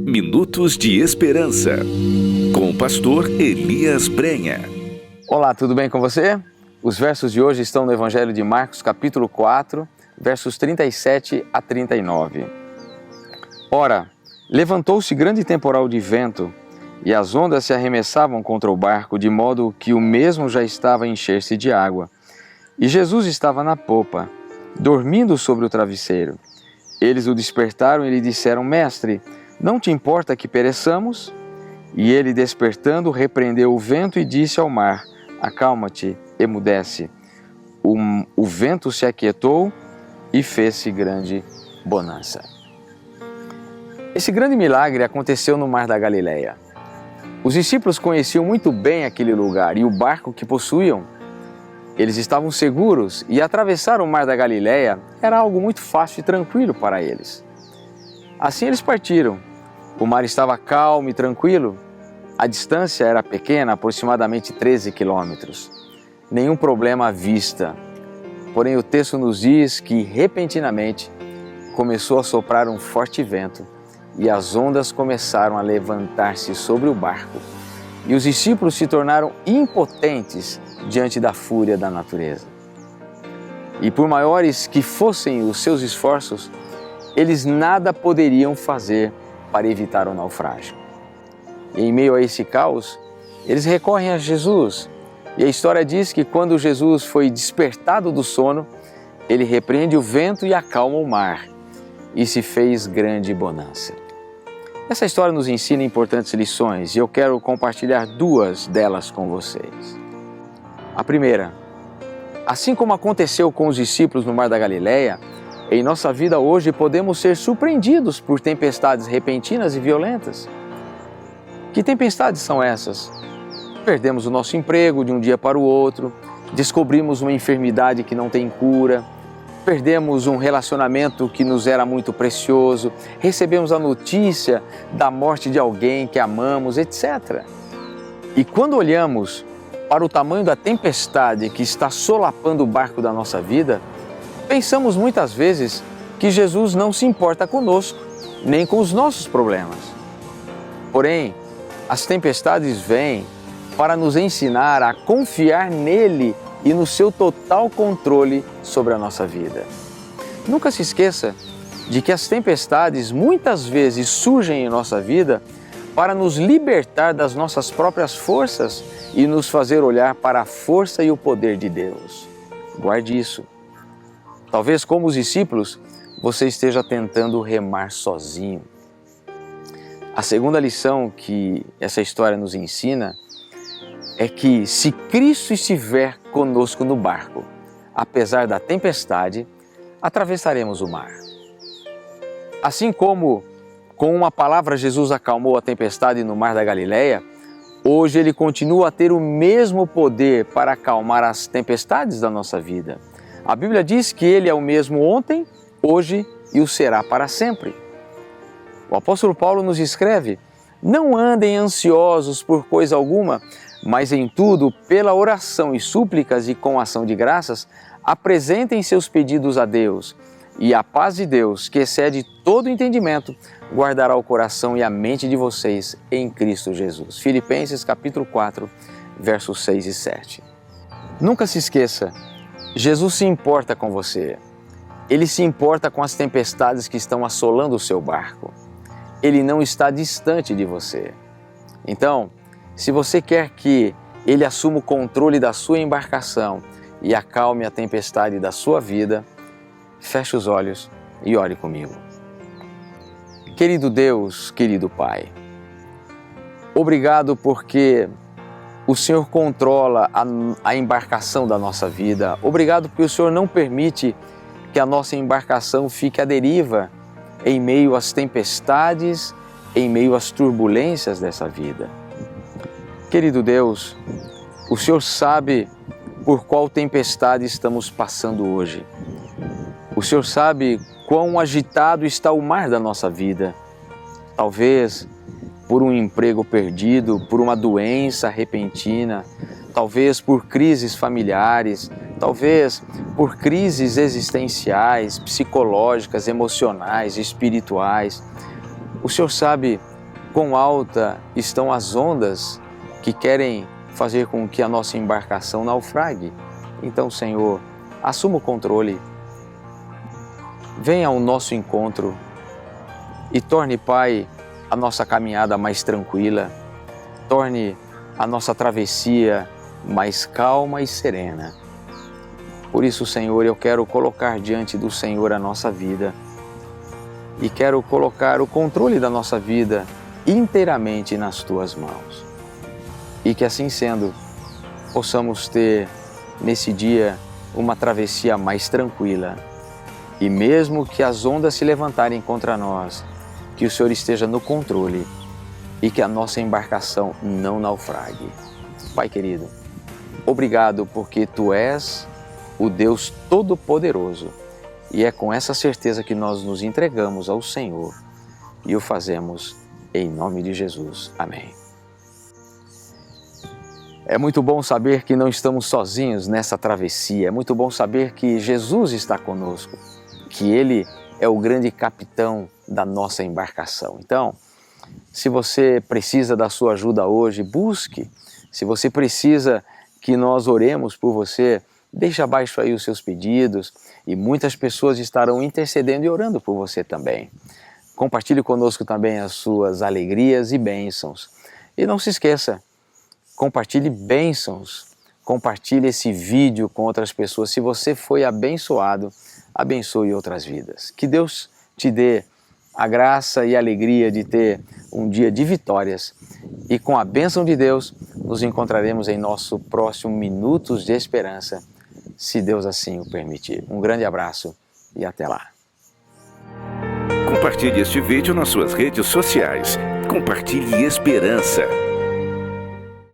Minutos de Esperança, com o pastor Elias Brenha. Olá, tudo bem com você? Os versos de hoje estão no Evangelho de Marcos, capítulo 4, versos 37 a 39. Ora, levantou-se grande temporal de vento, e as ondas se arremessavam contra o barco, de modo que o mesmo já estava a encher-se de água. E Jesus estava na popa, dormindo sobre o travesseiro. Eles o despertaram e lhe disseram: Mestre, não te importa que pereçamos? E ele, despertando, repreendeu o vento e disse ao mar: Acalma-te, emudece. O vento se aquietou e fez-se grande bonança. Esse grande milagre aconteceu no Mar da Galileia. Os discípulos conheciam muito bem aquele lugar e o barco que possuíam. Eles estavam seguros e atravessar o Mar da Galileia era algo muito fácil e tranquilo para eles. Assim eles partiram. O mar estava calmo e tranquilo. A distância era pequena, aproximadamente 13 quilômetros. Nenhum problema à vista. Porém, o texto nos diz que, repentinamente, começou a soprar um forte vento e as ondas começaram a levantar-se sobre o barco. E os discípulos se tornaram impotentes diante da fúria da natureza. E por maiores que fossem os seus esforços, eles nada poderiam fazer para evitar o naufrágio. E em meio a esse caos, eles recorrem a Jesus. E a história diz que quando Jesus foi despertado do sono, ele repreende o vento e acalma o mar, e se fez grande bonança. Essa história nos ensina importantes lições e eu quero compartilhar duas delas com vocês. A primeira, assim como aconteceu com os discípulos no Mar da Galileia, em nossa vida hoje podemos ser surpreendidos por tempestades repentinas e violentas. Que tempestades são essas? Perdemos o nosso emprego de um dia para o outro, descobrimos uma enfermidade que não tem cura, perdemos um relacionamento que nos era muito precioso, recebemos a notícia da morte de alguém que amamos, etc. E quando olhamos para o tamanho da tempestade que está solapando o barco da nossa vida, pensamos muitas vezes que Jesus não se importa conosco, nem com os nossos problemas. Porém, as tempestades vêm para nos ensinar a confiar nele e no seu total controle sobre a nossa vida. Nunca se esqueça de que as tempestades muitas vezes surgem em nossa vida para nos libertar das nossas próprias forças e nos fazer olhar para a força e o poder de Deus. Guarde isso. Talvez, como os discípulos, você esteja tentando remar sozinho. A segunda lição que essa história nos ensina é que se Cristo estiver conosco no barco, apesar da tempestade, atravessaremos o mar. Assim como com uma palavra Jesus acalmou a tempestade no Mar da Galileia, hoje Ele continua a ter o mesmo poder para acalmar as tempestades da nossa vida. A Bíblia diz que Ele é o mesmo ontem, hoje e o será para sempre. O apóstolo Paulo nos escreve: não andem ansiosos por coisa alguma, mas em tudo, pela oração e súplicas e com ação de graças, apresentem seus pedidos a Deus. E a paz de Deus, que excede todo entendimento, guardará o coração e a mente de vocês em Cristo Jesus. Filipenses capítulo 4, versos 6 e 7. Nunca se esqueça, Jesus se importa com você. Ele se importa com as tempestades que estão assolando o seu barco. Ele não está distante de você. Então, se você quer que Ele assuma o controle da sua embarcação e acalme a tempestade da sua vida, feche os olhos e ore comigo. Querido Deus, querido Pai, obrigado porque o Senhor controla a embarcação da nossa vida. Obrigado porque o Senhor não permite que a nossa embarcação fique à deriva em meio às tempestades, em meio às turbulências dessa vida. Querido Deus, o Senhor sabe por qual tempestade estamos passando hoje. O Senhor sabe quão agitado está o mar da nossa vida. Talvez por um emprego perdido, por uma doença repentina, talvez por crises familiares, talvez por crises existenciais, psicológicas, emocionais, espirituais. O Senhor sabe quão alta estão as ondas que querem fazer com que a nossa embarcação naufrague. Então, Senhor, assuma o controle, venha ao nosso encontro e torne, Pai, a nossa caminhada mais tranquila, torne a nossa travessia mais calma e serena. Por isso, Senhor, eu quero colocar diante do Senhor a nossa vida e quero colocar o controle da nossa vida inteiramente nas Tuas mãos. E que assim sendo, possamos ter nesse dia uma travessia mais tranquila. E mesmo que as ondas se levantarem contra nós, que o Senhor esteja no controle e que a nossa embarcação não naufrague. Pai querido, obrigado porque Tu és o Deus Todo-Poderoso e é com essa certeza que nós nos entregamos ao Senhor e o fazemos em nome de Jesus. Amém. É muito bom saber que não estamos sozinhos nessa travessia, é muito bom saber que Jesus está conosco, que Ele é o grande capitão da nossa embarcação. Então, se você precisa da sua ajuda hoje, busque. Se você precisa que nós oremos por você, deixe abaixo aí os seus pedidos e muitas pessoas estarão intercedendo e orando por você também. Compartilhe conosco também as suas alegrias e bênçãos. E não se esqueça, compartilhe bênçãos, compartilhe esse vídeo com outras pessoas. Se você foi abençoado, abençoe outras vidas. Que Deus te dê a graça e a alegria de ter um dia de vitórias. E com a bênção de Deus, nos encontraremos em nosso próximo Minutos de Esperança, se Deus assim o permitir. Um grande abraço e até lá. Compartilhe este vídeo nas suas redes sociais. Compartilhe esperança.